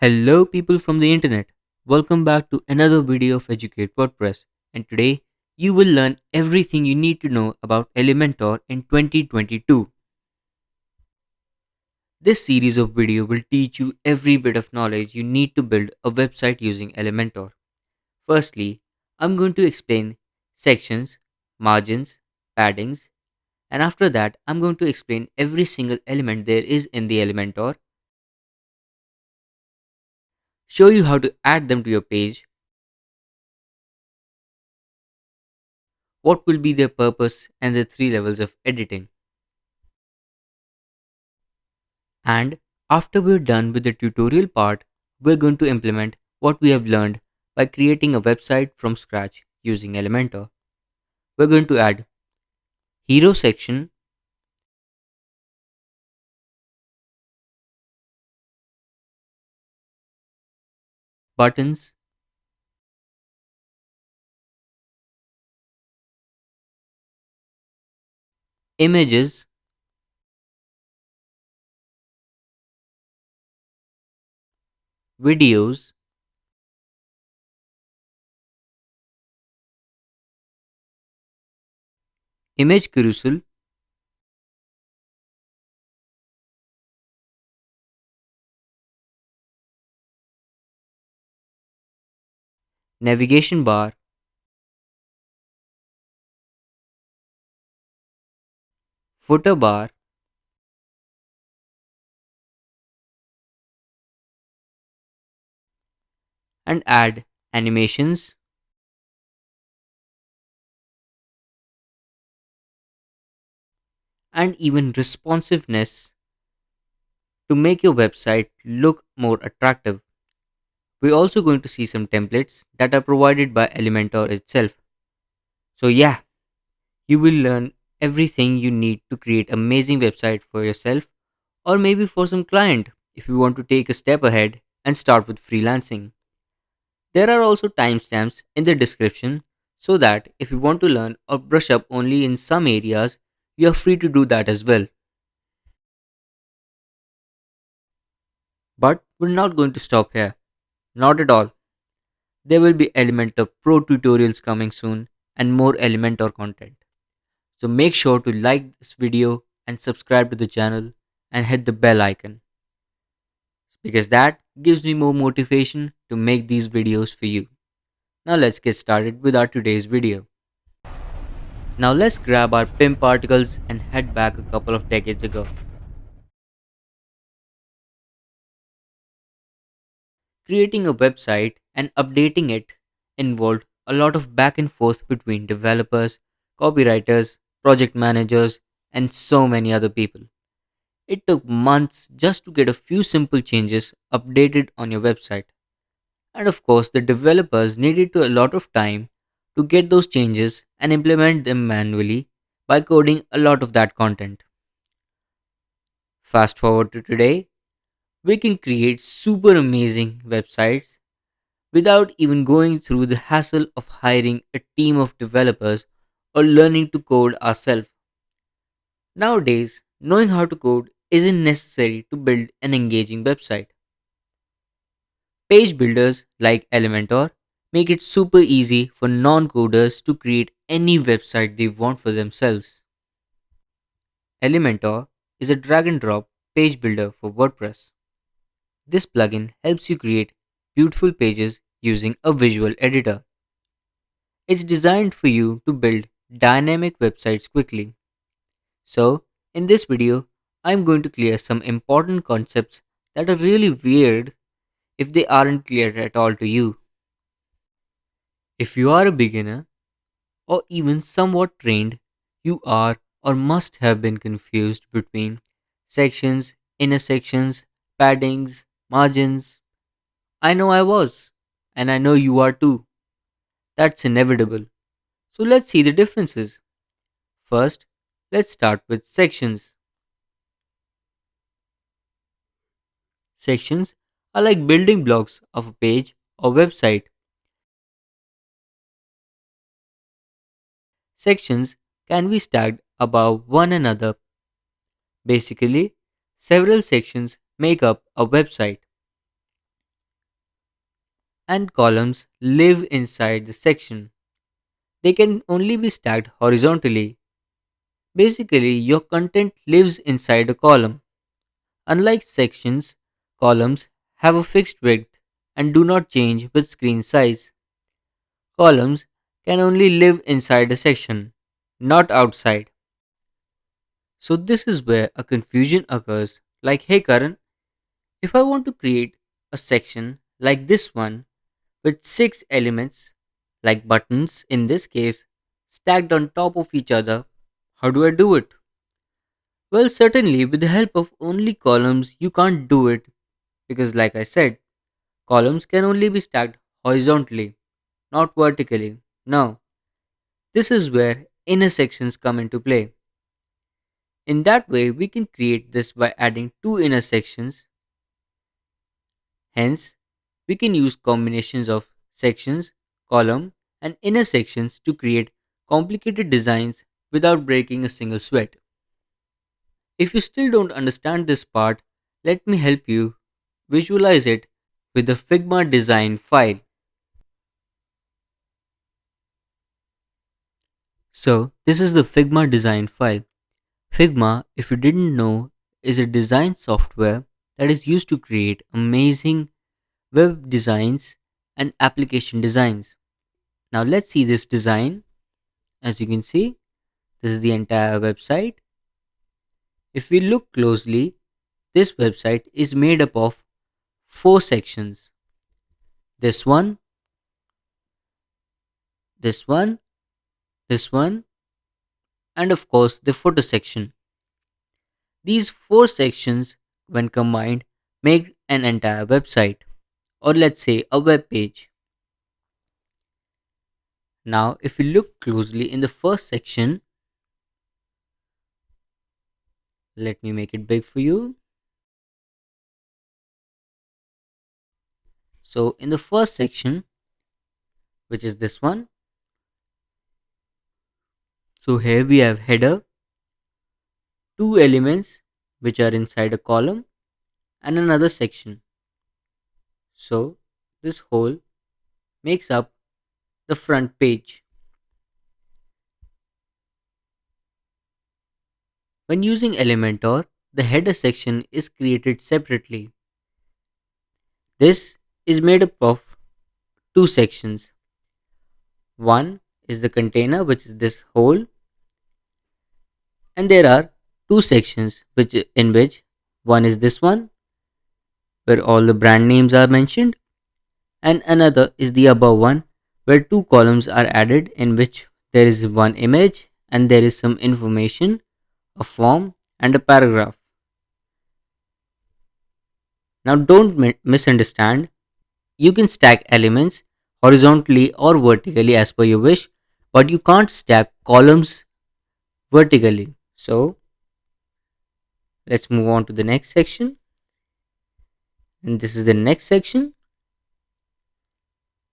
Hello, people from the internet. Welcome back to another video of Educate WordPress. And today, you will learn everything you need to know about Elementor in 2022. This series of video will teach you every bit of knowledge you need to build a website using Elementor. Firstly, I'm going to explain sections, margins, paddings, and after that, I'm going to explain every single element there is in the Elementor, show you how to add them to your page, what will be their purpose, and the three levels of editing. And after we're done with the tutorial part, we're going to implement what we have learned by creating a website from scratch using Elementor. We're going to add hero section, buttons, images, videos, image carousel, navigation bar, footer bar, and add animations, and even responsiveness to make your website look more attractive. We're also going to see some templates that are provided by Elementor itself. So yeah, you will learn everything you need to create amazing website for yourself or maybe for some client if you want to take a step ahead and start with freelancing. There are also timestamps in the description so that if you want to learn or brush up only in some areas, you are free to do that as well. But we're not going to stop here. Not at all. There will be Elementor Pro tutorials coming soon and more Elementor content. So make sure to like this video and subscribe to the channel and hit the bell icon because that gives me more motivation to make these videos for you. Now let's get started with our today's video. Now let's grab our PIM particles and head back a couple of decades ago. Creating a website and updating it involved a lot of back and forth between developers, copywriters, project managers, and so many other people. It took months just to get a few simple changes updated on your website. And of course, the developers needed a lot of time to get those changes and implement them manually by coding a lot of that content. Fast forward to today, we can create super amazing websites without even going through the hassle of hiring a team of developers or learning to code ourselves. Nowadays, knowing how to code isn't necessary to build an engaging website. Page builders like Elementor make it super easy for non coders to create any website they want for themselves. Elementor is a drag and drop page builder for WordPress. This plugin helps you create beautiful pages using a visual editor. It's designed for you to build dynamic websites quickly. So, in this video, I'm going to clear some important concepts that are really weird if they aren't clear at all to you. If you are a beginner or even somewhat trained, you are or must have been confused between sections, inner sections, paddings, margins. I know I was, and I know you are too. That's inevitable. So let's see the differences. First, let's start with sections. Sections are like building blocks of a page or website. Sections can be stacked above one another. Basically, several sections make up a website. and columns live inside the section. They can only be stacked horizontally. Basically, your content lives inside a column. Unlike sections, columns have a fixed width and do not change with screen size. Columns can only live inside a section, not outside. So, this is where a confusion occurs. Like, hey Karan, if I want to create a section like this one with 6 elements, like buttons in this case, stacked on top of each other, how do I do it? Well, certainly with the help of only columns, you can't do it because, like I said, columns can only be stacked horizontally, not vertically. Now, this is where inner sections come into play. In that way, we can create this by adding two inner sections. Hence, we can use combinations of sections, column, and inner sections to create complicated designs without breaking a single sweat. If you still don't understand this part, let me help you visualize it with the Figma design file. So, this is the Figma design file. Figma, if you didn't know, is a design software that is used to create amazing web designs and application designs. Now, let's see this design. As you can see, this is the entire website. If we look closely, this website is made up of 4 sections. This one, this one, this one, and of course the footer section. These 4 sections, when combined, make an entire website, or let's say a web page. Now, if we look closely in the first section, let me make it big for you. So, in the first section, which is this one, so here we have header, 2 elements which are inside a column, and another section. So, this whole makes up the front page. When using Elementor, the header section is created separately. This is made up of 2 sections. One is the container, which is this whole, and there are 2 sections in which one is this one, where all the brand names are mentioned, and another is the above one, where 2 columns are added in which there is one image and there is some information, a form, and a paragraph. Now, don't misunderstand. You can stack elements horizontally or vertically as per your wish, but you can't stack columns vertically. So, let's move on to the next section. And this is the next section.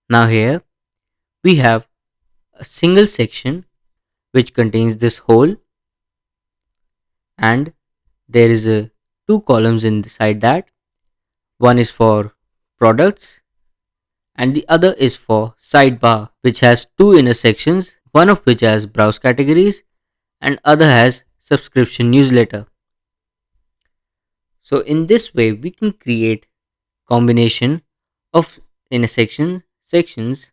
Now, here we have a single section which contains this whole, and there is a 2 columns inside that. One is for products and the other is for sidebar, which has 2 intersections, one of which has browse categories and other has subscription newsletter. So in this way we can create combination of intersection sections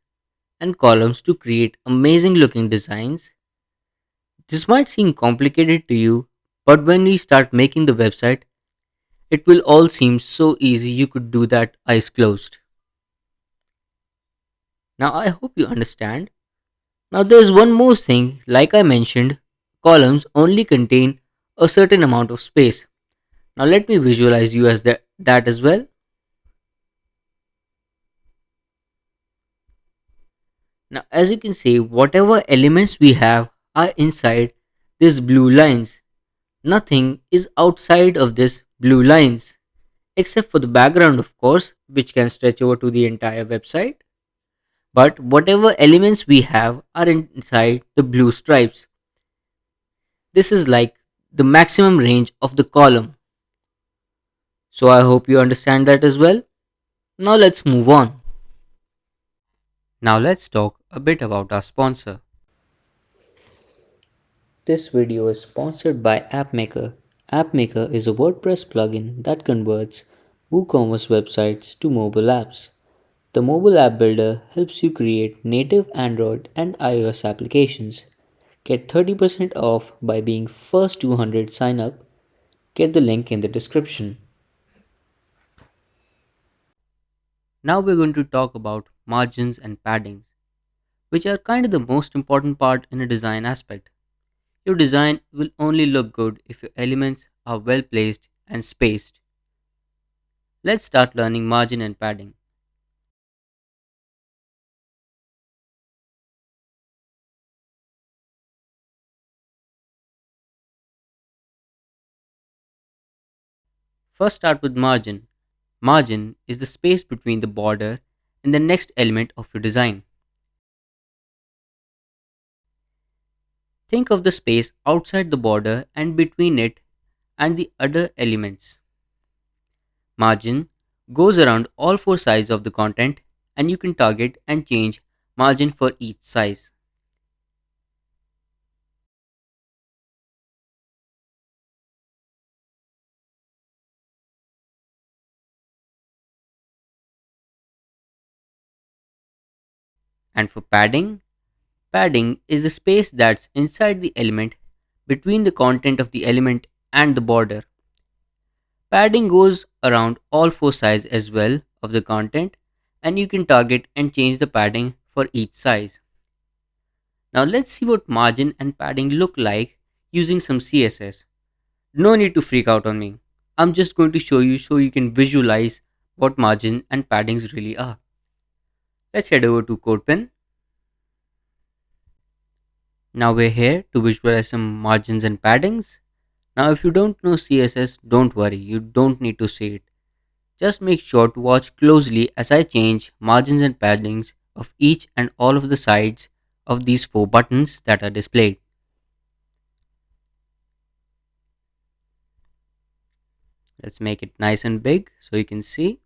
and columns to create amazing looking designs. This might seem complicated to you, but when we start making the website, it will all seem so easy. You could do that eyes closed. Now I hope you understand. Now there's one more thing, like I mentioned, columns only contain a certain amount of space. Now let me visualize you as that as well. Now as you can see, whatever elements we have are inside these blue lines. Nothing is outside of this blue lines, except for the background of course, which can stretch over to the entire website. But whatever elements we have are inside the blue stripes. This is like the maximum range of the column. So I hope you understand that as well. Now let's move on. Now let's talk a bit about our sponsor. This video is sponsored by AppMaker. AppMaker is a WordPress plugin that converts WooCommerce websites to mobile apps. The mobile app builder helps you create native Android and iOS applications. Get 30% off by being first 200 sign up. Get the link in the description. Now we're going to talk about margins and paddings, which are kind of the most important part in a design aspect. Your design will only look good if your elements are well placed and spaced. Let's start learning margin and padding. First, start with margin. Margin is the space between the border and the next element of your design. Think of the space outside the border and between it and the other elements. Margin goes around all four sides of the content, and you can target and change margin for each size. And for padding, padding is the space that's inside the element between the content of the element and the border. Padding goes around all four sides as well of the content, and you can target and change the padding for each size. Now let's see what margin and padding look like using some CSS. No need to freak out on me. I'm just going to show you so you can visualize what margin and paddings really are. Let's head over to CodePen. Now we're here to visualize some margins and paddings. Now if you don't know CSS, don't worry, you don't need to see it. Just make sure to watch closely as I change margins and paddings of each and all of the sides of these four buttons that are displayed. Let's make it nice and big so you can see.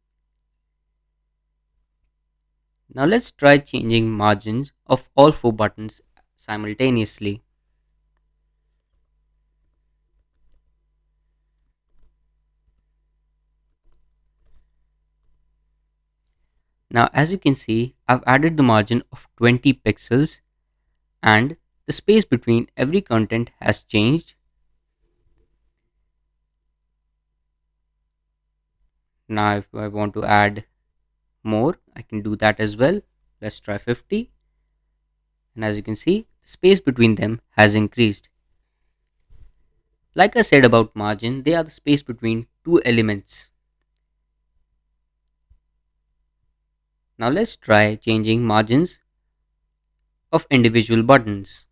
Now let's try changing margins of all four buttons simultaneously. Now as you can see, I've added the margin of 20 pixels and the space between every content has changed. Now if I want to add more, I can do that as well. Let's try 50. And as you can see, the space between them has increased. Like I said about margin, they are the space between two elements. Now let's try changing margins of individual buttons.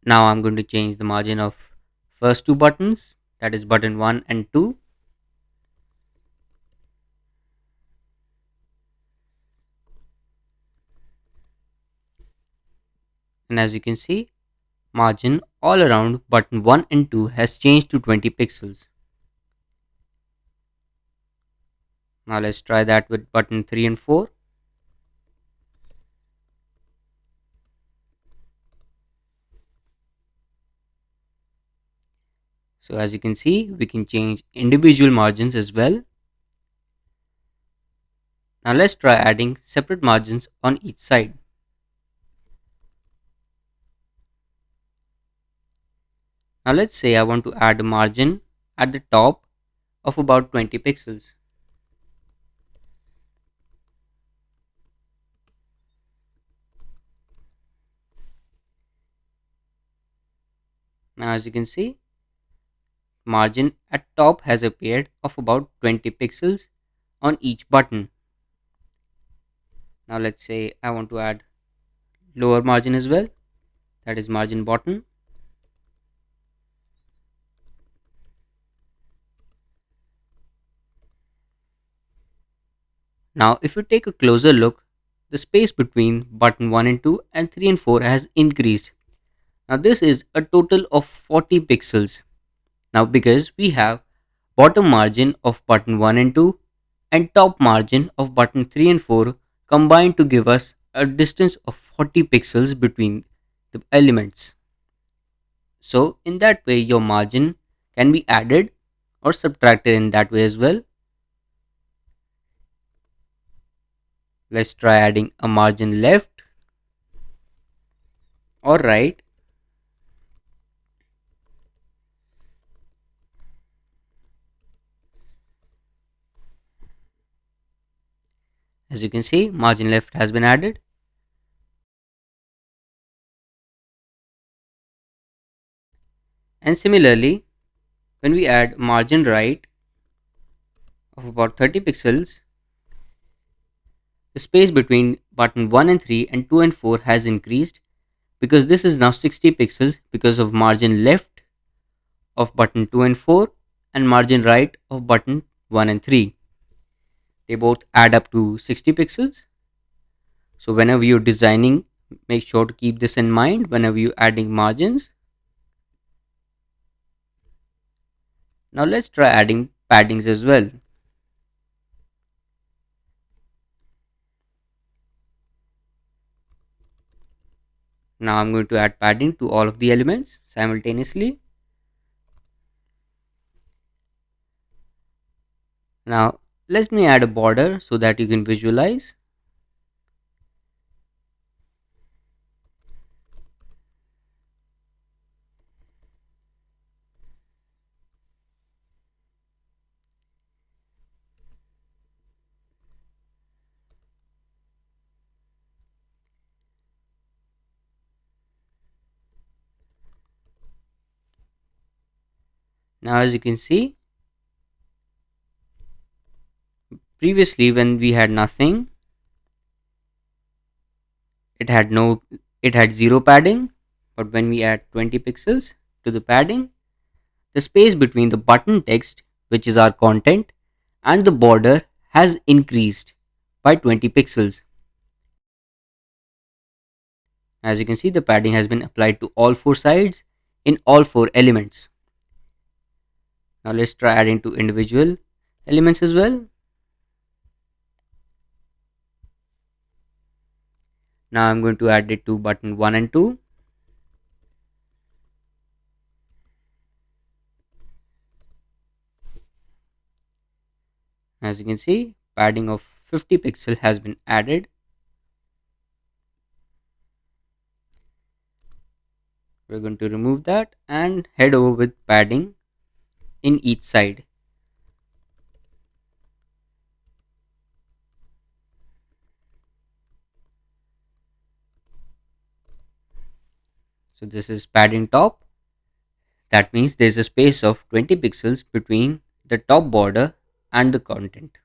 Now I'm going to change the margin of first two buttons, that is button 1 and 2. And as you can see, margin all around button 1 and 2 has changed to 20 pixels. Now let's try that with button 3 and 4. So as you can see, we can change individual margins as well. Now let's try adding separate margins on each side. Now let's say I want to add a margin at the top of about 20 pixels. Now as you can see, margin at top has appeared of about 20 pixels on each button. Now let's say I want to add lower margin as well, that is margin bottom. Now if you take a closer look, the space between button 1 and 2 and 3 and 4 has increased. Now this is a total of 40 pixels. Now because we have bottom margin of button 1 and 2 and top margin of button 3 and 4 combined to give us a distance of 40 pixels between the elements. So in that way your margin can be added or subtracted in that way as well. Let's try adding a margin left or right. As you can see, margin left has been added. And similarly, when we add margin right of about 30 pixels, the space between button 1 and 3 and 2 and 4 has increased, because this is now 60 pixels because of margin left of button 2 and 4 and margin right of button 1 and 3. They both add up to 60 pixels. So whenever you're designing, make sure to keep this in mind whenever you're adding margins. Now let's try adding paddings as well. Now I'm going to add padding to all of the elements simultaneously. Now let me add a border so that you can visualize. Now as you can see, previously when we had nothing, it had zero padding, but when we add 20 pixels to the padding, the space between the button text, which is our content, and the border has increased by 20 pixels. As you can see, the padding has been applied to all four sides in all four elements. Now let's try adding to individual elements as well. Now I'm going to add it to button 1 and 2. As you can see, padding of 50 pixel has been added. We're going to remove that and head over with padding in each side. So this is padding top. That means there's a space of 20 pixels between the top border and the content.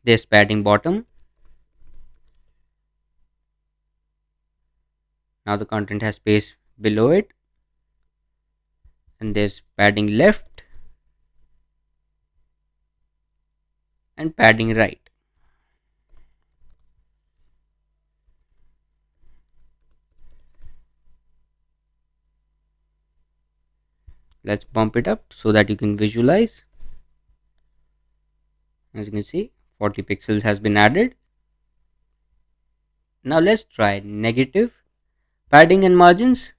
There's padding bottom. Now the content has space below it. And there's padding left and padding right. Let's bump it up so that you can visualize. As you can see, 40 pixels has been added. Now let's try negative padding and margins.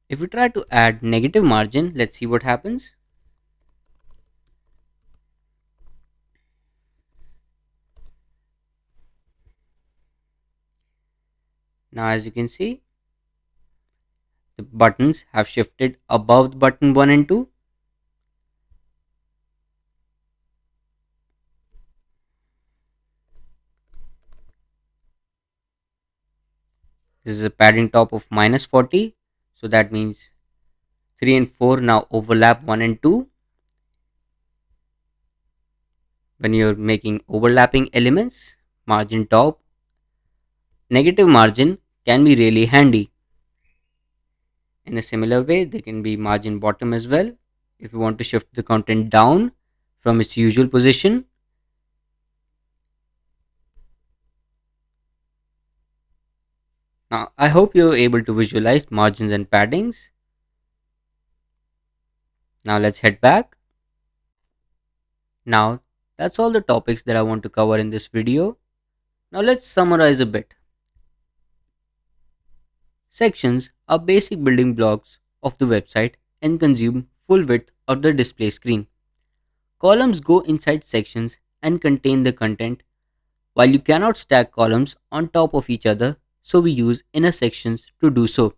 If we try to add negative margin, let's see what happens. Now as you can see, the buttons have shifted above button 1 and 2. This is a padding top of -40. So that means 3 and 4 now overlap 1 and 2. When you're making overlapping elements, margin top, negative margin can be really handy. In a similar way, there can be margin bottom as well. If you want to shift the content down from its usual position, Now, I hope you're able to visualize margins and paddings. Now let's head back. Now, that's all the topics that I want to cover in this video. Now let's summarize a bit. Sections are basic building blocks of the website and consume full width of the display screen. Columns go inside sections and contain the content, while you cannot stack columns on top of each other, so we use inner sections to do so.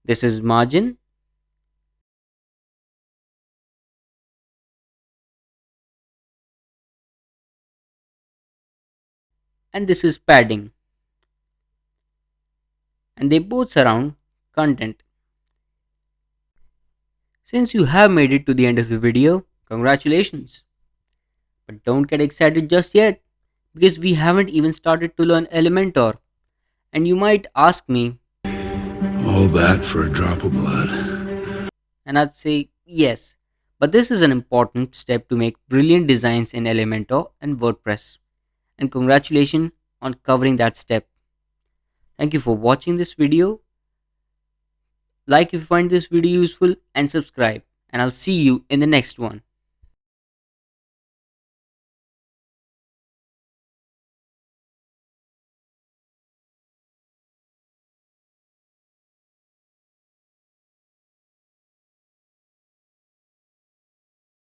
This is margin, and this is padding, and they both surround content. Since you have made it to the end of the video, congratulations! But don't get excited just yet, because we haven't even started to learn Elementor. And you might ask me, all that for a drop of blood? and I'd say yes, but this is an important step to make brilliant designs in Elementor and WordPress. And congratulations on covering that step. Thank you for watching this video. Like if you find this video useful and subscribe, and I'll see you in the next one.